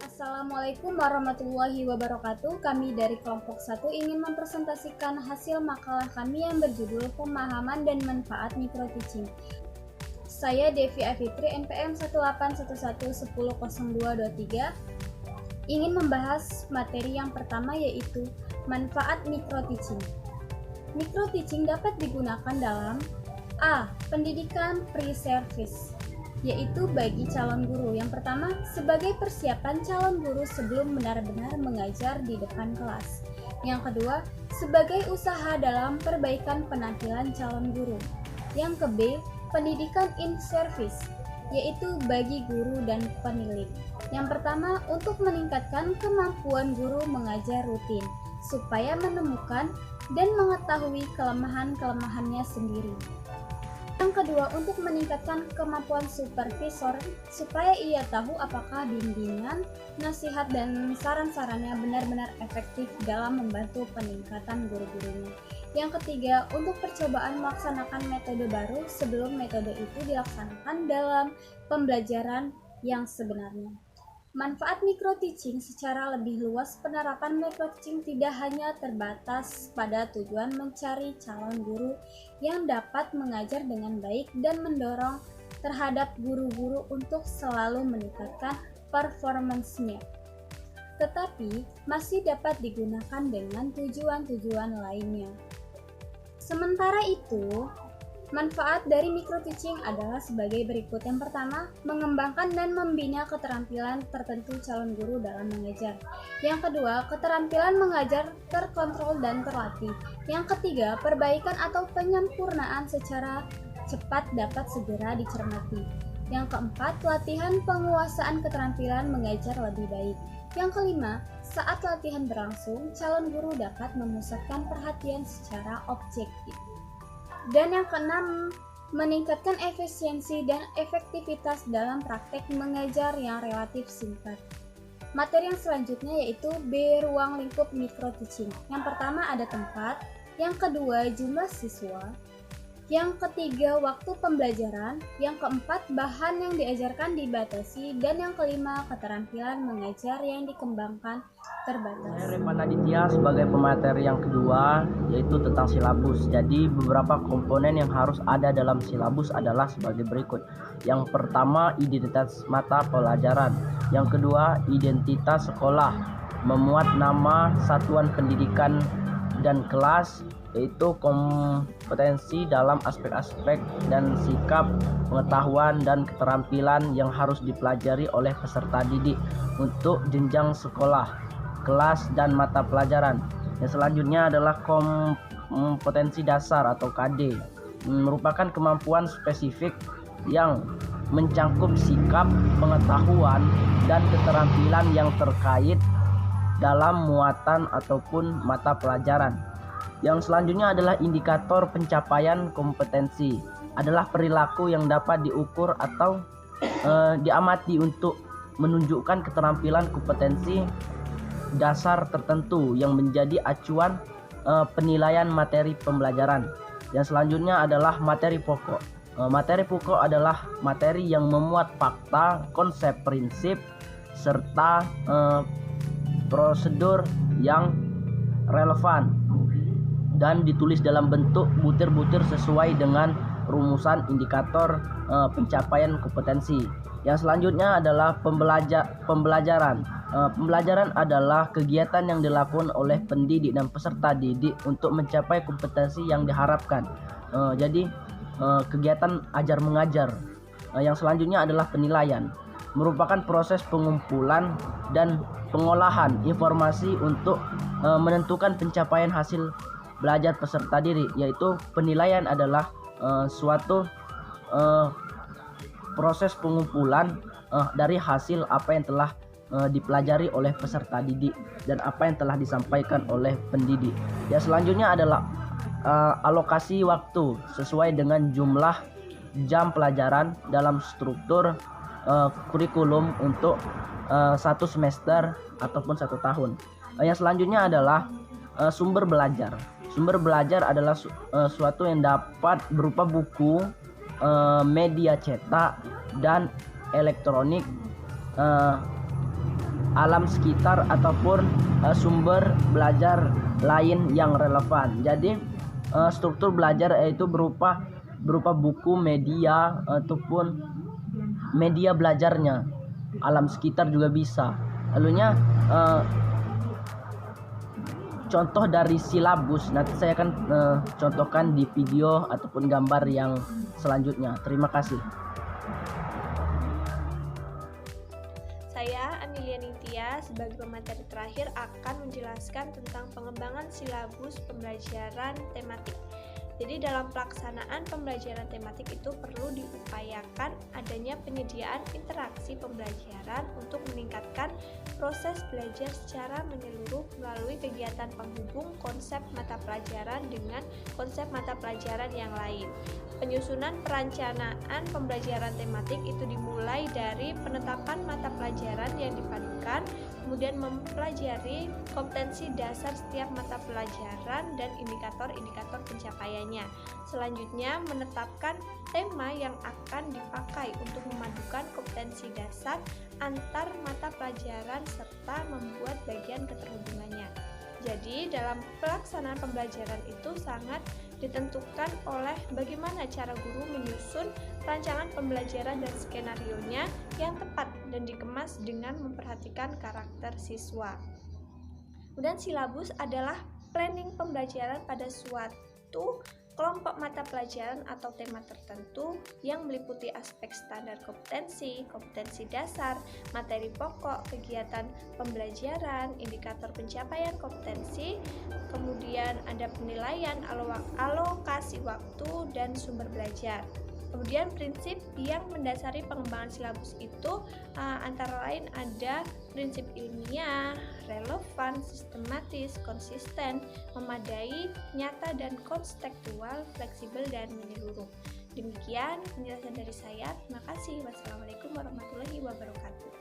Assalamualaikum warahmatullahi wabarakatuh. Kami dari kelompok 1 ingin mempresentasikan hasil makalah kami yang berjudul Pemahaman dan Manfaat Microteaching. Saya Devi Afitri, NPM 18111100223, ingin membahas materi yang pertama, yaitu manfaat microteaching. Microteaching dapat digunakan dalam A. Pendidikan pre-service, yaitu bagi calon guru. Yang pertama, sebagai persiapan calon guru sebelum benar-benar mengajar di depan kelas. Yang kedua, sebagai usaha dalam perbaikan penampilan calon guru. Yang ke-B, pendidikan in service, yaitu bagi guru dan penilik. Yang pertama, untuk meningkatkan kemampuan guru mengajar rutin, supaya menemukan dan mengetahui kelemahan-kelemahannya sendiri. Yang kedua, untuk meningkatkan kemampuan supervisor supaya ia tahu apakah bimbingan, nasihat, dan saran-sarannya benar-benar efektif dalam membantu peningkatan guru-gurunya. Yang ketiga, untuk percobaan melaksanakan metode baru sebelum metode itu dilaksanakan dalam pembelajaran yang sebenarnya. Manfaat microteaching secara lebih luas. Penerapan microteaching tidak hanya terbatas pada tujuan mencari calon guru yang dapat mengajar dengan baik dan mendorong terhadap guru-guru untuk selalu meningkatkan performance-nya, tetapi masih dapat digunakan dengan tujuan-tujuan lainnya. Sementara itu, manfaat dari microteaching adalah sebagai berikut. Yang pertama, mengembangkan dan membina keterampilan tertentu calon guru dalam mengajar. Yang kedua, keterampilan mengajar terkontrol dan terlatih. Yang ketiga, perbaikan atau penyempurnaan secara cepat dapat segera dicermati. Yang keempat, latihan penguasaan keterampilan mengajar lebih baik. Yang kelima, saat latihan berlangsung, calon guru dapat memusatkan perhatian secara objektif. Dan yang keenam, meningkatkan efisiensi dan efektivitas dalam praktek mengajar yang relatif singkat. Materi yang selanjutnya yaitu B. Ruang lingkup microteaching. Yang pertama ada tempat, yang kedua jumlah siswa, yang ketiga waktu pembelajaran, yang keempat bahan yang diajarkan dibatasi, dan yang kelima keterampilan mengajar yang dikembangkan terbatas. Saya Revan Aditya sebagai pemateri yang kedua, yaitu tentang silabus. Jadi beberapa komponen yang harus ada dalam silabus adalah sebagai berikut. Yang pertama, identitas mata pelajaran. Yang kedua, identitas sekolah, memuat nama satuan pendidikan dan kelas, yaitu kompetensi dalam aspek-aspek dan sikap, pengetahuan, dan keterampilan yang harus dipelajari oleh peserta didik untuk jenjang sekolah, kelas, dan mata pelajaran. Yang selanjutnya adalah kompetensi dasar atau KD, merupakan kemampuan spesifik yang mencangkup sikap, pengetahuan, dan keterampilan yang terkait dalam muatan ataupun mata pelajaran. Yang selanjutnya adalah indikator pencapaian kompetensi, adalah perilaku yang dapat diukur atau diamati untuk menunjukkan keterampilan kompetensi dasar tertentu yang menjadi acuan penilaian materi pembelajaran. Yang selanjutnya adalah materi pokok. Materi pokok adalah materi yang memuat fakta, konsep, prinsip, serta prosedur yang relevan dan ditulis dalam bentuk butir-butir sesuai dengan rumusan indikator pencapaian kompetensi. Yang selanjutnya adalah pembelajaran. Pembelajaran adalah kegiatan yang dilakukan oleh pendidik dan peserta didik untuk mencapai kompetensi yang diharapkan. Jadi kegiatan ajar mengajar. Yang selanjutnya adalah penilaian, merupakan proses pengumpulan dan pengolahan informasi untuk menentukan pencapaian hasil belajar peserta didik, yaitu penilaian adalah suatu proses pengumpulan dari hasil apa yang telah dipelajari oleh peserta didik dan apa yang telah disampaikan oleh pendidik. Yang selanjutnya adalah alokasi waktu sesuai dengan jumlah jam pelajaran dalam struktur kurikulum untuk satu semester ataupun satu tahun. Yang selanjutnya adalah sumber belajar. Sumber belajar adalah suatu yang dapat berupa buku, media cetak, dan elektronik alam sekitar ataupun sumber belajar lain yang relevan. Jadi struktur belajar yaitu berupa buku, media ataupun media belajarnya. Alam sekitar juga bisa. Lalunya contoh dari silabus nanti saya akan contohkan di video ataupun gambar yang selanjutnya. Terima kasih. Saya Amelia Ningtyas sebagai pemateri terakhir akan menjelaskan tentang pengembangan silabus pembelajaran tematik. Jadi dalam pelaksanaan pembelajaran tematik itu perlu diupayakan adanya penyediaan interaksi pembelajaran untuk meningkatkan proses belajar secara menyeluruh melalui kegiatan penghubung konsep mata pelajaran dengan konsep mata pelajaran yang lain. Penyusunan perencanaan pembelajaran tematik itu dimulai dari penetapan mata pelajaran yang dipadukan, kemudian mempelajari kompetensi dasar setiap mata pelajaran dan indikator-indikator pencapaiannya. Selanjutnya, menetapkan tema yang akan dipakai untuk memadukan kompetensi dasar antar mata pelajaran serta membuat bagian keterhubungannya. Jadi, dalam pelaksanaan pembelajaran itu sangat ditentukan oleh bagaimana cara guru menyusun rancangan pembelajaran dan skenarionya yang tepat dan dikemas dengan memperhatikan karakter siswa. Kemudian silabus adalah planning pembelajaran pada suatu kelompok mata pelajaran atau tema tertentu yang meliputi aspek standar kompetensi, kompetensi dasar, materi pokok, kegiatan pembelajaran, indikator pencapaian kompetensi, kemudian ada penilaian, alokasi waktu, dan sumber belajar. Kemudian prinsip yang mendasari pengembangan silabus itu antara lain ada prinsip ilmiah, relevan, sistematis, konsisten, memadai, nyata dan kontekstual, fleksibel dan menyeluruh. Demikian penjelasan dari saya. Terima kasih. Wassalamualaikum warahmatullahi wabarakatuh.